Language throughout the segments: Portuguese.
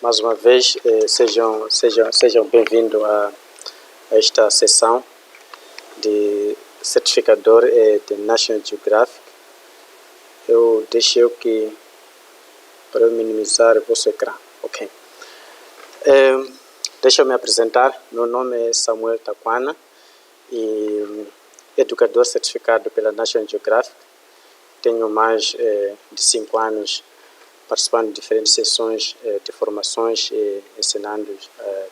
Mais uma vez, sejam bem-vindos a esta sessão de certificador de National Geographic. Eu deixei aqui para minimizar o vosso ecrã. Ok. Deixa eu me apresentar. Meu nome é Samuel Taquana e educador certificado pela National Geographic. Tenho mais de 5 anos participando de diferentes sessões de formações e ensinando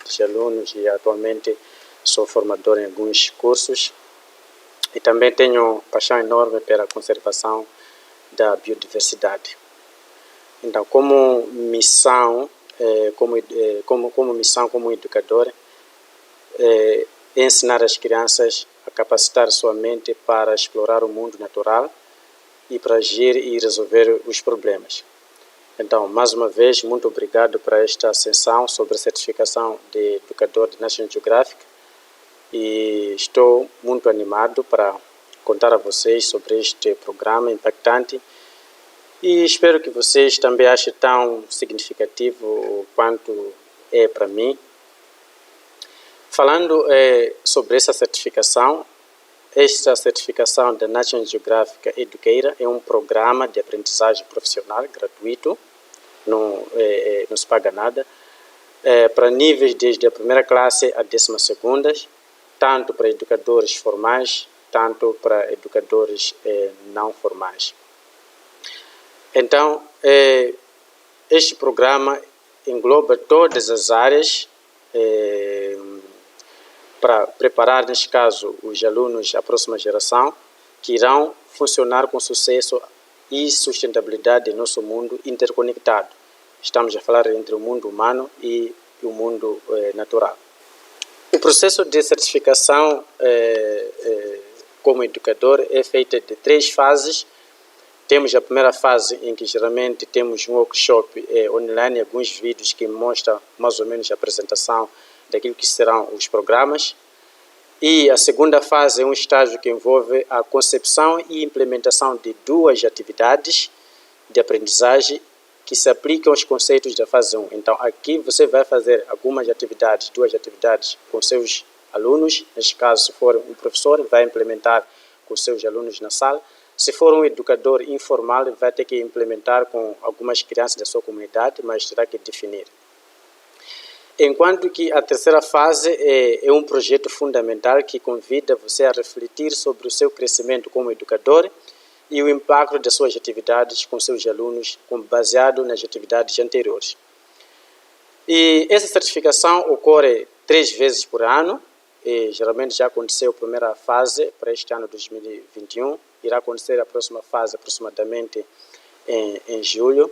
os alunos, e atualmente sou formador em alguns cursos. E também tenho paixão enorme pela conservação da biodiversidade. Então, como missão, como educador, é ensinar as crianças a capacitar sua mente para explorar o mundo natural e para agir e resolver os problemas. Então, mais uma vez, muito obrigado por esta sessão sobre a certificação de educador de National Geographic, e estou muito animado para contar a vocês sobre este programa impactante, e espero que vocês também achem tão significativo quanto é para mim. Falando sobre essa certificação da National Geographic Educator é um programa de aprendizagem profissional gratuito, não se paga nada, para níveis desde a primeira classe à 12ª, tanto para educadores formais, tanto para educadores não formais. Então, este programa engloba todas as áreas para preparar, neste caso, os alunos da próxima geração, que irão funcionar com sucesso e sustentabilidade em nosso mundo interconectado. Estamos a falar entre o mundo humano e o mundo natural. O processo de certificação como educador é feito de 3 fases. Temos a primeira fase, em que geralmente temos um workshop online, alguns vídeos que mostram mais ou menos a apresentação daquilo que serão os programas. E a segunda fase é um estágio que envolve a concepção e implementação de 2 atividades de aprendizagem que se aplicam aos conceitos da fase 1. Então, aqui você vai fazer algumas atividades, 2 atividades com seus alunos. Neste caso, se for um professor, vai implementar com seus alunos na sala. Se for um educador informal, vai ter que implementar com algumas crianças da sua comunidade, mas terá que definir. Enquanto que a terceira fase é um projeto fundamental que convida você a refletir sobre o seu crescimento como educador e o impacto das suas atividades com seus alunos, baseado nas atividades anteriores. E essa certificação ocorre 3 vezes por ano, e geralmente já aconteceu a primeira fase para este ano 2021, irá acontecer a próxima fase aproximadamente em julho.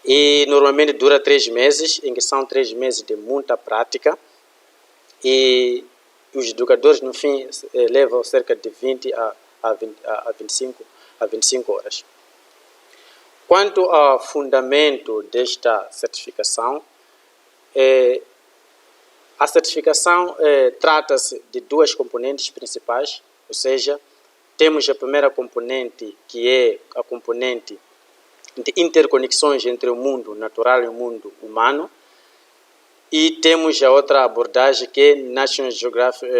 E normalmente dura 3 meses, em que são 3 meses de muita prática, e os educadores no fim levam cerca de 20 a 25 horas. Quanto ao fundamento desta certificação, a certificação trata-se de 2 componentes principais, ou seja, temos a primeira componente, que é a componente de interconexões entre o mundo natural e o mundo humano, e temos a outra abordagem, que é National Geographic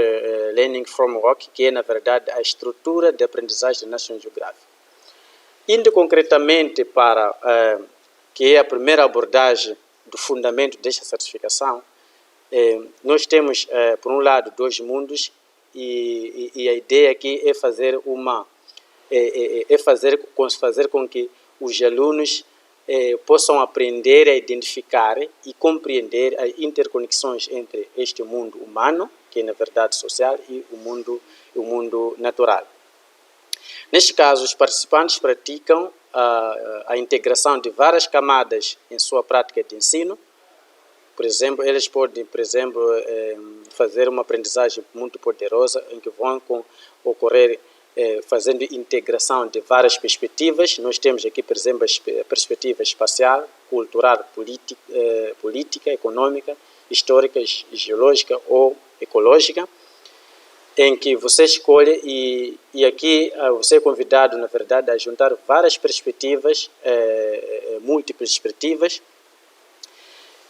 Learning Framework, que é, na verdade, a estrutura de aprendizagem da National Geographic. Indo concretamente para que é a primeira abordagem do fundamento desta certificação, nós temos, por um lado, 2 mundos, e a ideia aqui é fazer fazer com que os alunos possam aprender a identificar e compreender as interconexões entre este mundo humano, que é na verdade social, e o mundo natural. Neste caso, os participantes praticam a integração de várias camadas em sua prática de ensino. Por exemplo, eles podem, fazer uma aprendizagem muito poderosa, em que vão ocorrer fazendo integração de várias perspectivas. Nós temos aqui, por exemplo, a perspectiva espacial, cultural, política, econômica, histórica, geológica ou ecológica, em que você escolhe, e aqui você é convidado, na verdade, a juntar várias perspectivas, múltiplas perspectivas,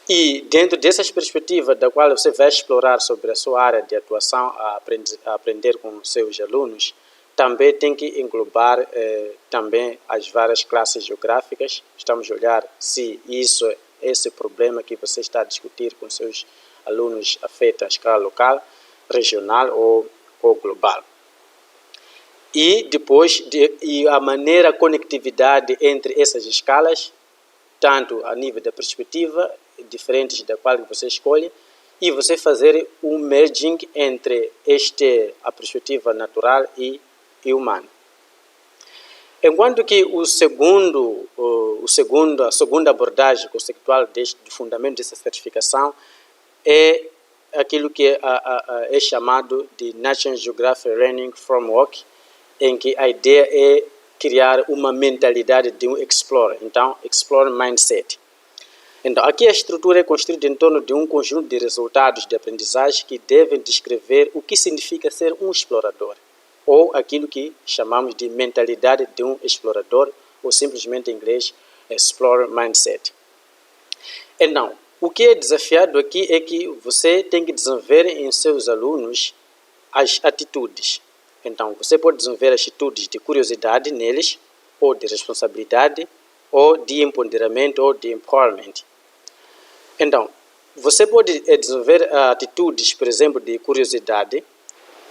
E dentro dessas perspectivas da qual você vai explorar sobre a sua área de atuação, a aprender com os seus alunos, também tem que englobar também as várias classes geográficas. Estamos a olhar se esse problema que você está a discutir com seus alunos afeta a escala local, regional ou global. E depois, a maneira, a conectividade entre essas escalas, tanto a nível da perspectiva, diferentes da qual você escolhe, e você fazer um merging entre a perspectiva natural e humana. Enquanto que a segunda abordagem conceitual do fundamento dessa certificação é aquilo que é chamado de National Geographic Learning Framework, em que a ideia é criar uma mentalidade de um explorer, então, explorer mindset. Então, aqui a estrutura é construída em torno de um conjunto de resultados de aprendizagem que devem descrever o que significa ser um explorador, ou aquilo que chamamos de mentalidade de um explorador, ou simplesmente em inglês, explorer mindset. Então, o que é desafiado aqui é que você tem que desenvolver em seus alunos as atitudes. Então, você pode desenvolver atitudes de curiosidade neles, ou de responsabilidade, ou de empoderamento, ou de empowerment. Então, você pode desenvolver atitudes, por exemplo, de curiosidade,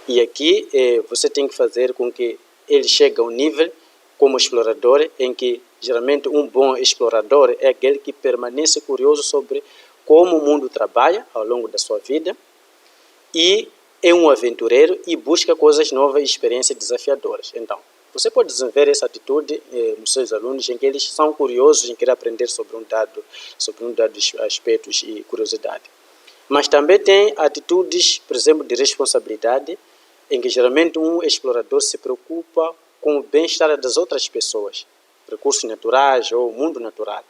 e aqui você tem que fazer com que ele chegue a um nível como explorador, em que geralmente um bom explorador é aquele que permanece curioso sobre como o mundo trabalha ao longo da sua vida, e é um aventureiro e busca coisas novas e experiências desafiadoras. Então, você pode desenvolver essa atitude nos seus alunos, em que eles são curiosos em querer aprender sobre um dado aspectos e curiosidade. Mas também tem atitudes, por exemplo, de responsabilidade, em que geralmente um explorador se preocupa com o bem-estar das outras pessoas, recursos naturais ou mundo natural.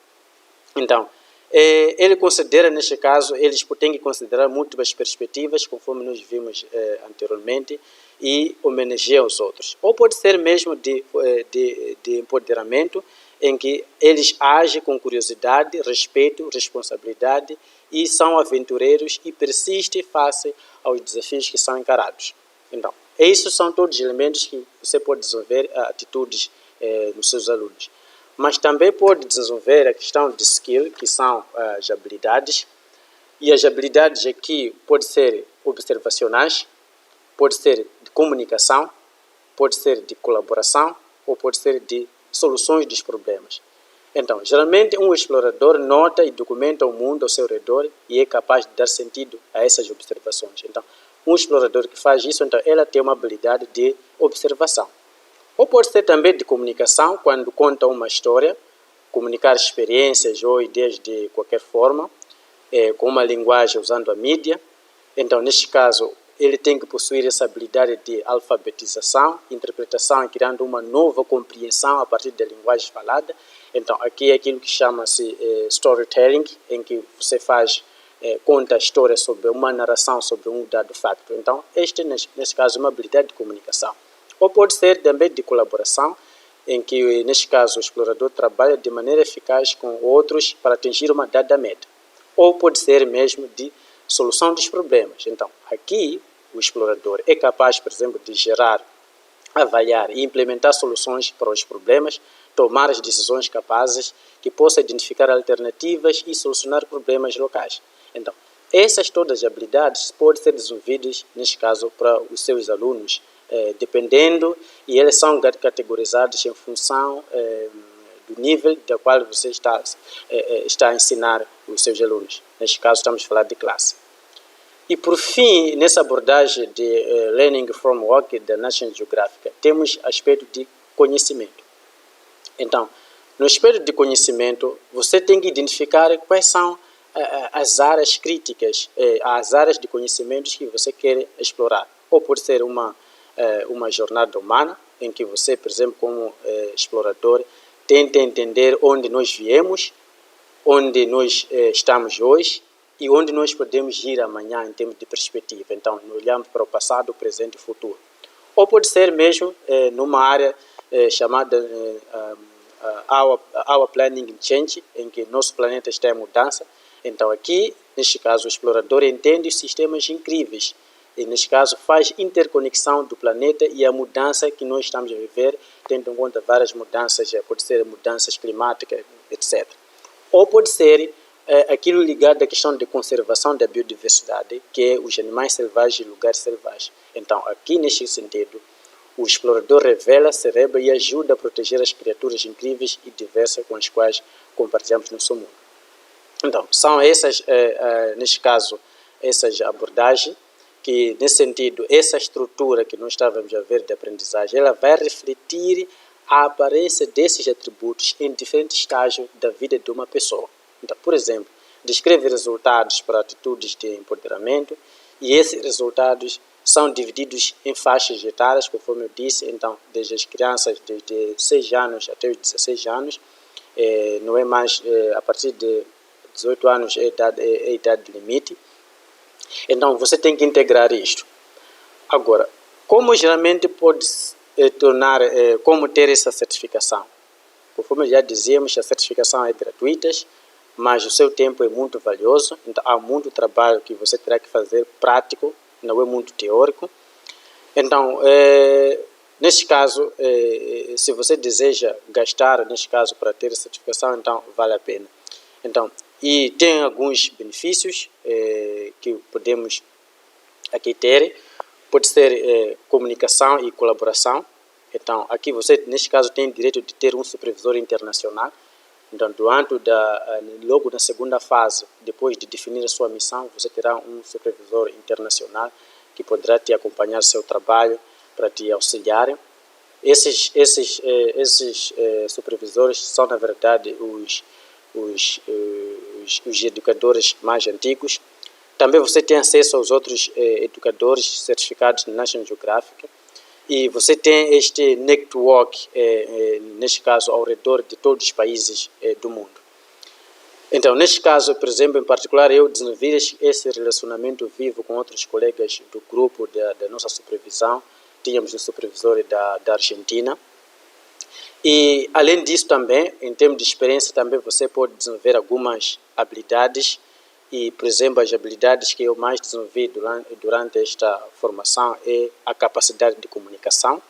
Então, ele considera, neste caso, eles têm que considerar múltiplas perspectivas, conforme nós vimos anteriormente, e homenagear os outros. Ou pode ser mesmo de empoderamento, em que eles agem com curiosidade, respeito, responsabilidade, e são aventureiros e persistem face aos desafios que são encarados. Então, esses são todos os elementos que você pode desenvolver atitudes nos seus alunos. Mas também pode desenvolver a questão de skill, que são as habilidades. E as habilidades aqui podem ser observacionais, pode ser de comunicação, pode ser de colaboração ou pode ser de soluções dos problemas. Então, geralmente um explorador nota e documenta o mundo ao seu redor e é capaz de dar sentido a essas observações. Então, um explorador que faz isso, então, ela tem uma habilidade de observação. Ou pode ser também de comunicação, quando conta uma história, comunicar experiências ou ideias de qualquer forma, com uma linguagem usando a mídia. Então, neste caso, ele tem que possuir essa habilidade de alfabetização, interpretação e criando uma nova compreensão a partir da linguagem falada. Então, aqui é aquilo que chama-se storytelling, em que você conta a história sobre uma narração sobre um dado facto. Então, neste caso, é uma habilidade de comunicação. Ou pode ser também de colaboração, em que, neste caso, o explorador trabalha de maneira eficaz com outros para atingir uma dada meta. Ou pode ser mesmo de solução dos problemas. Então, aqui, o explorador é capaz, por exemplo, de gerar, avaliar e implementar soluções para os problemas, tomar as decisões capazes que possam identificar alternativas e solucionar problemas locais. Então, essas todas as habilidades podem ser desenvolvidas, neste caso, para os seus alunos, dependendo, e eles são categorizados em função do nível da qual você está a ensinar os seus alunos. Neste caso, estamos a falar de classe. E, por fim, nessa abordagem de Learning Framework da National Geographic, temos aspecto de conhecimento. Então, no aspecto de conhecimento, você tem que identificar quais são as áreas críticas, as áreas de conhecimentos que você quer explorar. Ou pode ser uma jornada humana, em que você, por exemplo, como explorador, tenta entender onde nós viemos, onde nós estamos hoje e onde nós podemos ir amanhã em termos de perspectiva. Então, olhamos para o passado, o presente e o futuro. Ou pode ser mesmo numa área chamada Our Planning Change, em que nosso planeta está em mudança. Então aqui, neste caso, o explorador entende os sistemas incríveis e, neste caso, faz interconexão do planeta e a mudança que nós estamos a viver, tendo em conta várias mudanças, pode ser mudanças climáticas, etc. Ou pode ser aquilo ligado à questão de conservação da biodiversidade, que é os animais selvagens e lugares selvagens. Então, aqui neste sentido, o explorador revela, celebra e ajuda a proteger as criaturas incríveis e diversas com as quais compartilhamos nosso mundo. Então, são essas, neste caso, essas abordagens que, nesse sentido, essa estrutura que nós estávamos a ver de aprendizagem, ela vai refletir a aparência desses atributos em diferentes estágios da vida de uma pessoa. Então, por exemplo, descreve resultados para atitudes de empoderamento e esses resultados são divididos em faixas etárias, conforme eu disse, então, desde as crianças de 6 anos até os 16 anos, não é mais a partir de 18 anos é a idade limite. Então, você tem que integrar isto. Agora, como geralmente pode como ter essa certificação? Conforme já dizíamos, a certificação é gratuita, mas o seu tempo é muito valioso, então há muito trabalho que você terá que fazer prático, não é muito teórico. Então, neste caso, se você deseja gastar, neste caso, para ter a certificação, então vale a pena. Então, e tem alguns benefícios que podemos aqui ter. Pode ser comunicação e colaboração. Então, aqui você, neste caso, tem direito de ter um supervisor internacional. Então, logo na segunda fase, depois de definir a sua missão, você terá um supervisor internacional que poderá te acompanhar no seu trabalho para te auxiliar. Esses supervisores são, na verdade, os educadores mais antigos. Também você tem acesso aos outros educadores certificados na National Geographic. E você tem este network, neste caso, ao redor de todos os países do mundo. Então, neste caso, por exemplo, em particular, eu desenvolvi esse relacionamento vivo com outros colegas do grupo da nossa supervisão. Tínhamos um supervisor da Argentina. E, além disso, também, em termos de experiência, também você pode desenvolver algumas habilidades. E, por exemplo, as habilidades que eu mais desenvolvi durante esta formação é a capacidade de comunicação.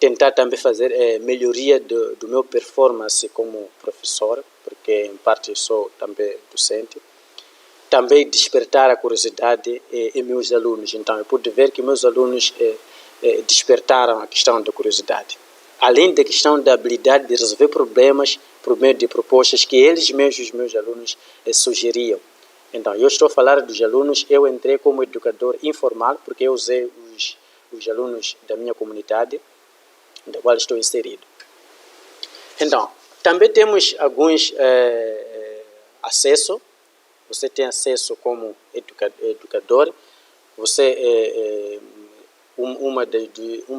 Tentar também fazer melhoria do meu performance como professor, porque em parte eu sou também docente. Também despertar a curiosidade em meus alunos. Então, eu pude ver que meus alunos despertaram a questão da curiosidade. Além da questão da habilidade de resolver problemas por meio de propostas que eles mesmos, os meus alunos, sugeriam. Então, eu estou a falar dos alunos, eu entrei como educador informal, porque eu usei os alunos da minha comunidade, da qual estou inserido. Então, também temos alguns acesso. Você tem acesso como educador. Você, uma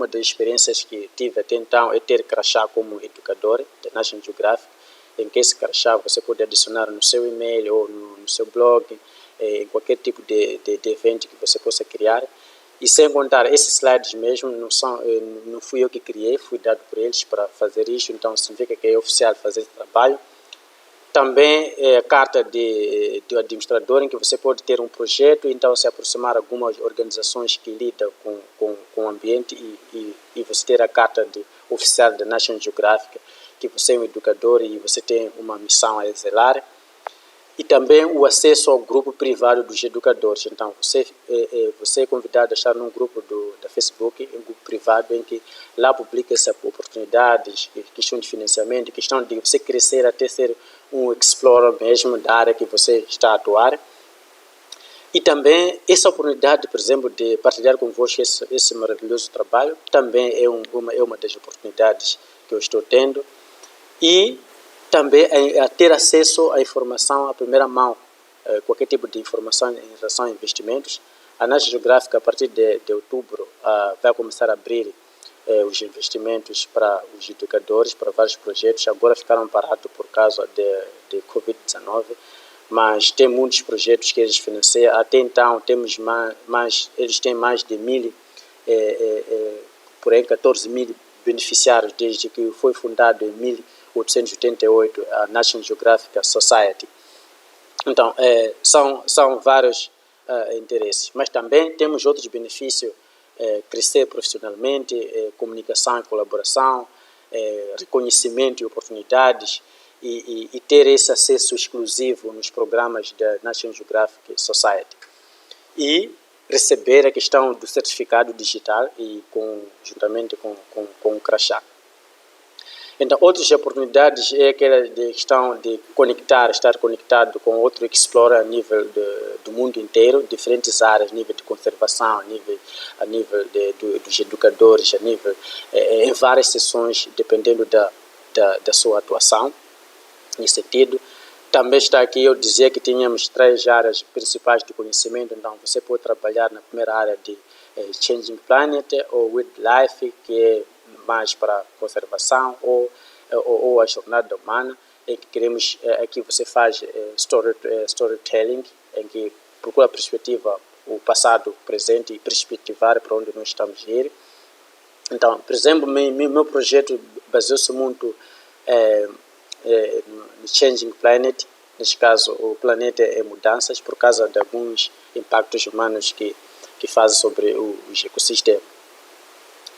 das experiências que tive até então é ter crachá como educador da National Geographic, em que esse crachá você pode adicionar no seu e-mail ou no seu blog, em qualquer tipo de evento que você possa criar. E sem contar, esses slides mesmo não fui eu que criei, fui dado por eles para fazer isso, então significa que é oficial fazer esse trabalho. Também a carta do administrador, em que você pode ter um projeto, então se aproximar de algumas organizações que lidam com o ambiente e você ter a carta oficial da National Geographic, que você é um educador e você tem uma missão a zelar. E também o acesso ao grupo privado dos educadores. Então, você é convidado a estar num grupo da Facebook, um grupo privado, em que lá publica-se oportunidades, questão de financiamento, questão de você crescer até ser um explorer mesmo da área que você está a atuar. E também essa oportunidade, por exemplo, de partilhar convosco esse maravilhoso trabalho, também é uma das oportunidades que eu estou tendo. E também a ter acesso à informação à primeira mão, qualquer tipo de informação em relação a investimentos. A National Geographic, a partir de outubro, vai começar a abrir os investimentos para os educadores, para vários projetos. Agora ficaram parados por causa de Covid-19, mas tem muitos projetos que eles financiam. Até então, temos eles têm mais de 14 mil beneficiários desde que foi fundado em 1888 a National Geographic Society. Então, são vários interesses, mas também temos outros benefícios, crescer profissionalmente, comunicação e colaboração, reconhecimento e oportunidades, e ter esse acesso exclusivo nos programas da National Geographic Society. E receber a questão do certificado digital e juntamente com o crachá. Então, outras oportunidades é aquela de questão de estar conectado com outro explorer a nível do mundo inteiro, diferentes áreas, nível de conservação, a nível dos educadores, em várias sessões, dependendo da sua atuação, nesse sentido. Também está aqui, eu dizia que tínhamos 3 áreas principais de conhecimento, então você pode trabalhar na primeira área de Changing Planet ou Wildlife, que é mais para conservação, ou a jornada humana, em que queremos, aqui você faz storytelling, em que procura a perspectiva, o passado, o presente e perspectivar para onde nós estamos a ir. Então, por exemplo, meu projeto baseou-se muito no Changing Planet. Neste caso, o planeta é mudanças por causa de alguns impactos humanos que fazem sobre os ecossistemas.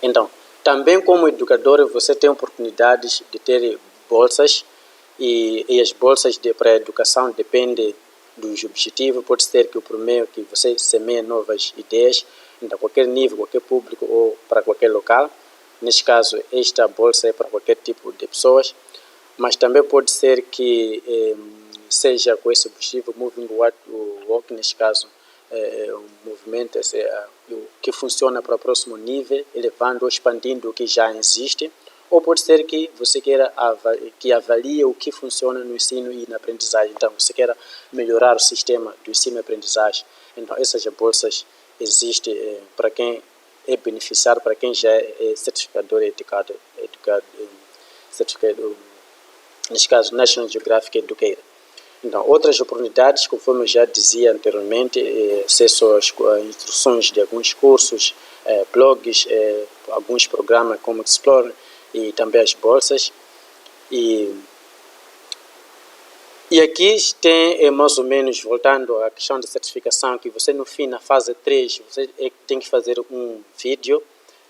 Então, também como educador, você tem oportunidades de ter bolsas, e as bolsas para a educação dependem dos objetivos. Pode ser que o primeiro que você semeia novas ideias, em qualquer nível, qualquer público ou para qualquer local. Neste caso, esta bolsa é para qualquer tipo de pessoas, mas também pode ser que seja com esse objetivo, Moving Work, neste caso, um movimento que funciona para o próximo nível, elevando ou expandindo o que já existe, ou pode ser que você queira que avalie o que funciona no ensino e na aprendizagem. Então, você queira melhorar o sistema do ensino e aprendizagem. Então, essas bolsas existem para quem é beneficiário, para quem já é certificador educado, certificado, neste caso, National Geographic Educator. Então, outras oportunidades, conforme eu já dizia anteriormente, acesso às instruções de alguns cursos, blogs, alguns programas como Explore e também as bolsas. E aqui tem mais ou menos, voltando à questão de certificação, que você no fim, na fase 3, você tem que fazer um vídeo,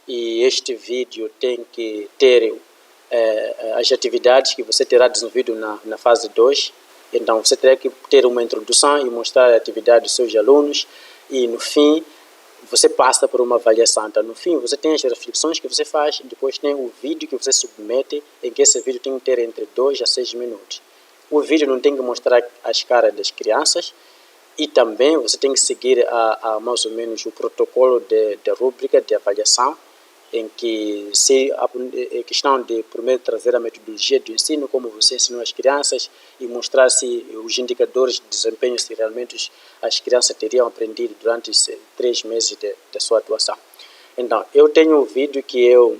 e este vídeo tem que ter as atividades que você terá desenvolvido na fase 2. Então, você terá que ter uma introdução e mostrar a atividade dos seus alunos, e no fim, você passa por uma avaliação. Então, no fim, você tem as reflexões que você faz, e depois tem o vídeo que você submete, em que esse vídeo tem que ter entre 2 a 6 minutos. O vídeo não tem que mostrar as caras das crianças, e também você tem que seguir mais ou menos o protocolo de rúbrica de avaliação, em que se a questão de primeiro trazer a metodologia do ensino, como você ensinou as crianças, e mostrar se os indicadores de desempenho, se realmente as crianças teriam aprendido durante os 3 meses da sua atuação. Então, eu tenho um vídeo que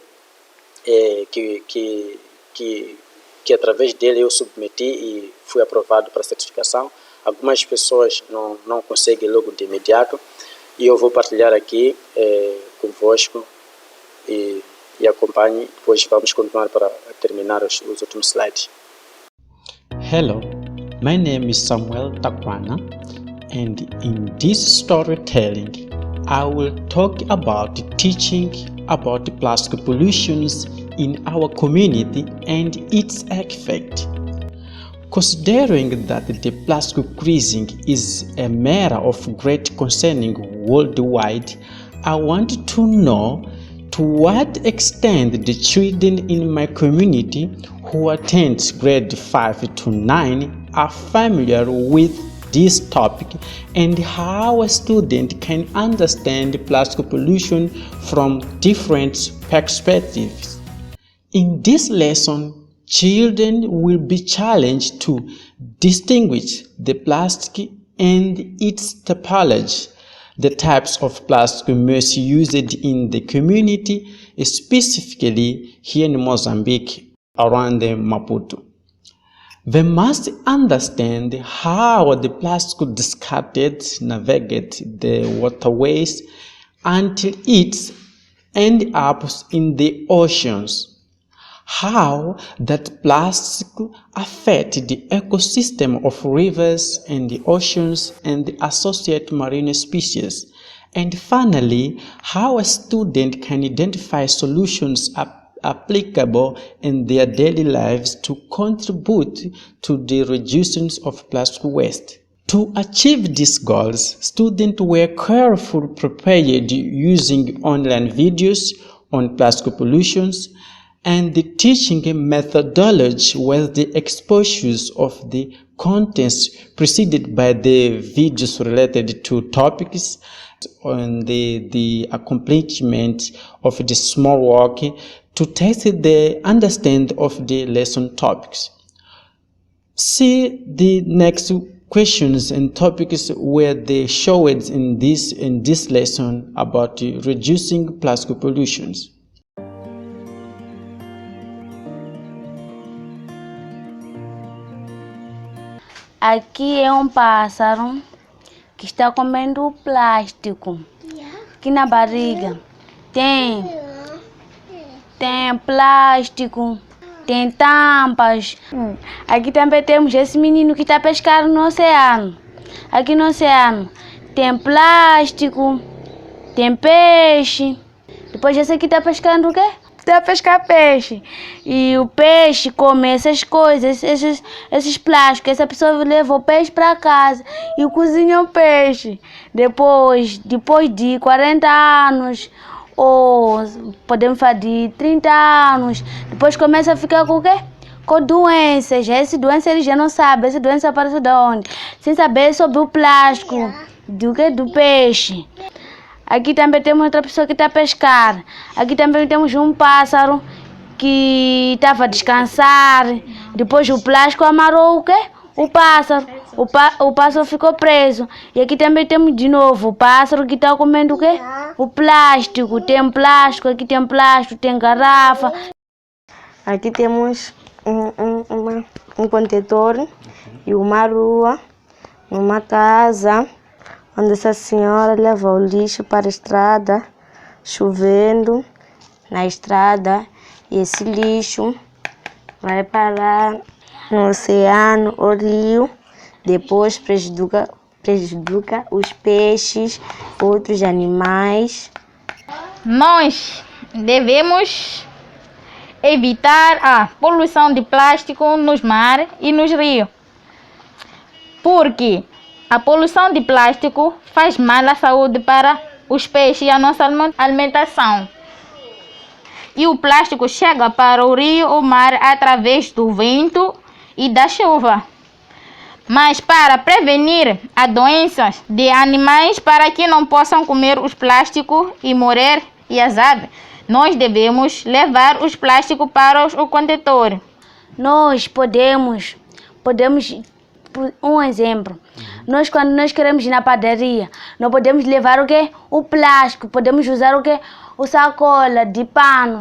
através dele eu submeti e fui aprovado para certificação. Algumas pessoas não conseguem logo de imediato, e eu vou partilhar aqui convosco, e acompanhe, depois vamos continuar para terminar os últimos slides. Hello, my name is Samuel Takwana, and in this storytelling, I will talk about teaching about plastic pollutions in our community and its effect. Considering that the plastic crisis is a matter of great concern worldwide, I want to know to what extent the children in my community who attend grade 5 to 9 are familiar with this topic, and how a student can understand plastic pollution from different perspectives. In this lesson, children will be challenged to distinguish the plastic and its typology, the types of plastic most used in the community, specifically here in Mozambique, around Maputo. They must understand how the plastic discarded navigate the waterways until it ends up in the oceans, how that plastic affect the ecosystem of rivers and the oceans and the associated marine species. And finally, how a student can identify solutions applicable in their daily lives to contribute to the reduction of plastic waste. To achieve these goals, students were carefully prepared using online videos on plastic pollution, and the teaching methodology was the exposures of the contents preceded by the videos related to topics on the accomplishment of the small work to test the understanding of the lesson topics. See the next questions and topics where they showed in this lesson about reducing plastic pollutions. Aqui é pássaro que está comendo plástico. Aqui na barriga tem plástico, tem tampas. Aqui também temos esse menino que está pescando no oceano. Aqui no oceano tem plástico, tem peixe. Depois esse aqui está pescando o quê? Está a pescar peixe. E o peixe come essas coisas, esses plásticos. Essa pessoa leva o peixe para casa e cozinha o peixe. Depois de 40 anos, ou podemos falar de 30 anos, depois começa a ficar com o quê? Com doenças. Essa doença ele já não sabe, essa doença aparece de onde? Sem saber sobre o plástico, do peixe. Aqui também temos outra pessoa que está a pescar. Aqui também temos um pássaro que estava a descansar. Depois o plástico amarrou o quê? O pássaro. O pássaro ficou preso. E aqui também temos de novo o pássaro que está comendo o quê? O plástico. Tem plástico, aqui tem plástico, tem garrafa. Aqui temos um contentor e uma rua, uma casa, onde essa senhora leva o lixo para a estrada, chovendo na estrada, e esse lixo vai parar no oceano ou rio, depois prejudica os peixes, outros animais. Nós devemos evitar a poluição de plástico nos mares e nos rios, porque a poluição de plástico faz mal à saúde para os peixes e a nossa alimentação. E o plástico chega para o rio ou mar através do vento e da chuva. Mas para prevenir as doenças de animais, para que não possam comer os plásticos e morrer e as aves, nós devemos levar os plásticos para o contentor. Nós podemos um exemplo. Quando nós queremos ir na padaria, não podemos levar o quê? O plástico. Podemos usar o quê? O sacola de pano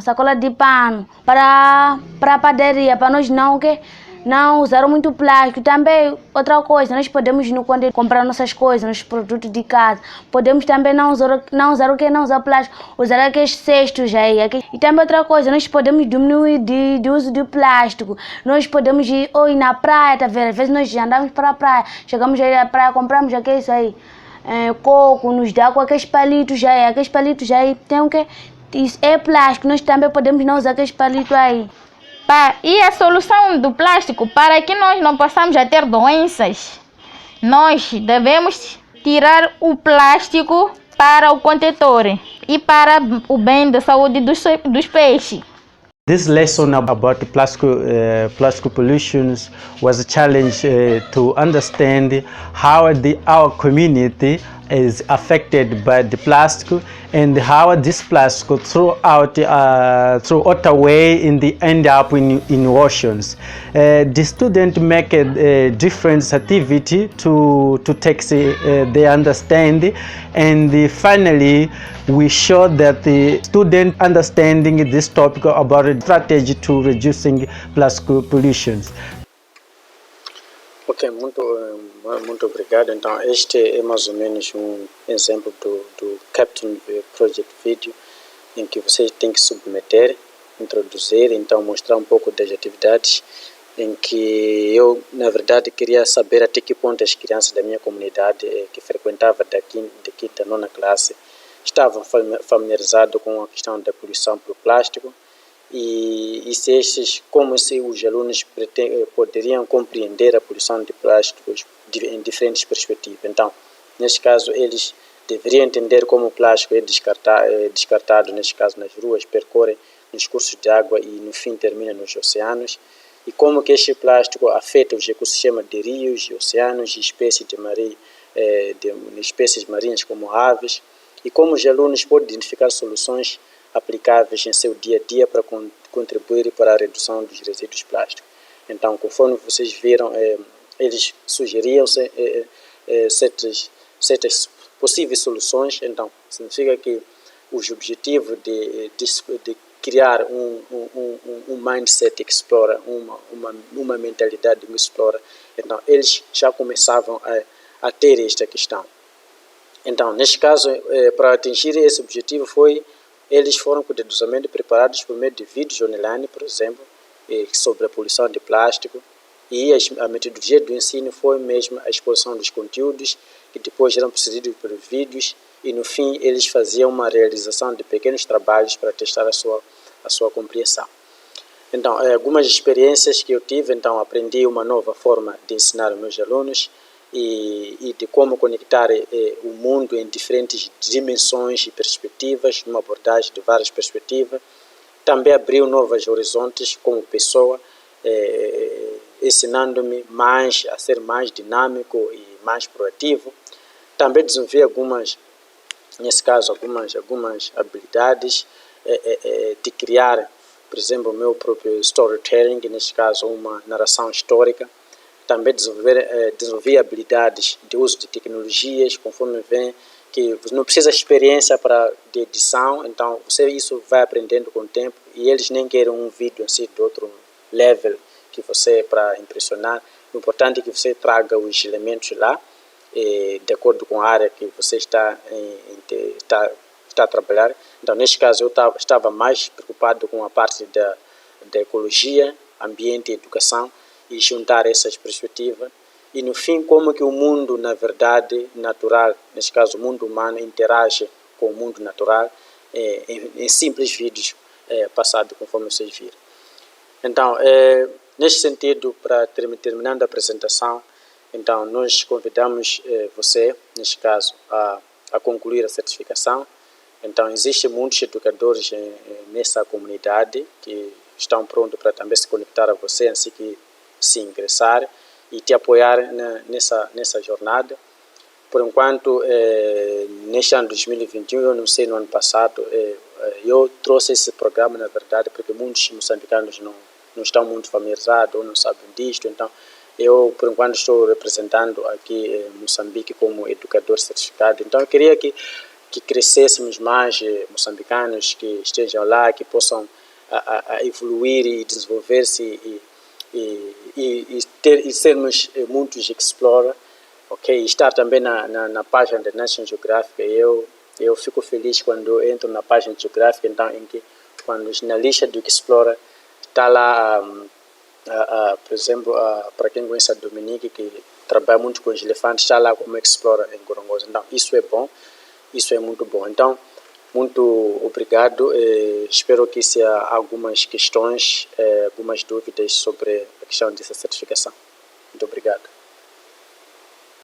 para a padaria, para nós não o quê? Não usar muito plástico. Também outra coisa, nós podemos no quando comprar nossas coisas, nos produtos de casa, podemos também não usar o que? Não usar plástico, usar aqueles cestos aí. E também outra coisa, nós podemos diminuir de uso de plástico. Nós podemos ir na praia, tá vendo? Às vezes nós andamos para a praia, chegamos aí na praia, compramos aqueles aí, coco, nos dá com aqueles palitos aí, tem o que? Isso é plástico, nós também podemos não usar aqueles palitos aí. E a solução do plástico, para que nós não possamos já ter doenças, nós devemos tirar o plástico para o contentor e para o bem da saúde dos peixes. This lesson about plastic pollution was a challenge to understand how our community is affected by the plastic and how this plastic throughout away end up in oceans. The student make a different activity to take their understanding, and finally we show that the student understanding this topic about a strategy to reducing plastic pollution. Ok, muito obrigado. Então, este é mais ou menos exemplo do Captain Project Video, em que você tem que submeter introduzir, então mostrar um pouco das atividades em que eu, na verdade, queria saber até que ponto as crianças da minha comunidade que frequentava da quinta a nona classe estavam familiarizados com a questão da poluição pelo plástico e como se os alunos poderiam compreender a poluição de plásticos em diferentes perspectivas. Então, neste caso, eles deveriam entender como o plástico é descartado, neste caso nas ruas, percorre nos cursos de água e no fim termina nos oceanos, e como que este plástico afeta os ecossistemas de rios, oceanos e espécies espécies marinhas como aves, e como os alunos podem identificar soluções aplicáveis em seu dia a dia para contribuir para a redução dos resíduos plásticos. Então, conforme vocês viram, eles sugeriam certas possíveis soluções. Então, significa que os objetivos de criar um mindset que explora, uma mentalidade que explora, então eles já começavam a ter esta questão. Então, neste caso, para atingir esse objetivo, eles foram cuidadosamente preparados por meio de vídeos online, por exemplo, sobre a poluição de plástico, e a metodologia do ensino foi mesmo a exposição dos conteúdos, que depois eram precedidos por vídeos, e no fim eles faziam uma realização de pequenos trabalhos para testar a sua compreensão. Então, algumas experiências que eu tive, então aprendi uma nova forma de ensinar os meus alunos, e de como conectar o mundo em diferentes dimensões e perspectivas, numa abordagem de várias perspectivas. Também abriu novos horizontes como pessoa, ensinando-me a ser mais dinâmico e mais proativo. Também desenvolvi nesse caso, algumas habilidades de criar, por exemplo, o meu próprio storytelling, neste caso uma narração histórica. Também desenvolver habilidades de uso de tecnologias, conforme vem que não precisa experiência de edição, então isso vai aprendendo com o tempo, e eles nem querem um vídeo assim de outro level que você para impressionar. O importante é que você traga os elementos lá, de acordo com a área que você está a trabalhar. Então, neste caso, eu estava mais preocupado com a parte da ecologia, ambiente e educação, e juntar essas perspectivas, e no fim como que o mundo, na verdade, natural, neste caso o mundo humano, interage com o mundo natural em simples vídeos passados conforme vocês viram. Então, neste sentido, para terminando a apresentação, então nós convidamos você, neste caso, a concluir a certificação. Então, existem muitos educadores nessa comunidade que estão prontos para também se conectar a você, assim que se ingressar e te apoiar nessa jornada. Por enquanto, neste ano de 2021, eu não sei, no ano passado, eu trouxe esse programa, na verdade, porque muitos moçambicanos não estão muito familiarizados ou não sabem disto. Então, eu, por enquanto, estou representando aqui Moçambique como educador certificado. Então, eu queria que crescêssemos mais moçambicanos que estejam lá, que possam evoluir e desenvolver-se e sermos muitos explorer, ok? Estar também na página da National Geographic. Eu fico feliz quando entro na página geográfica, então em que quando na lista do Explorer está lá, por exemplo, para quem conhece a Dominique, que trabalha muito com os elefantes, está lá como Explorer em Gorongosa. Então isso é bom, isso é muito bom. Então, muito obrigado. Espero que se há algumas questões, algumas dúvidas sobre a questão dessa certificação. Muito obrigado.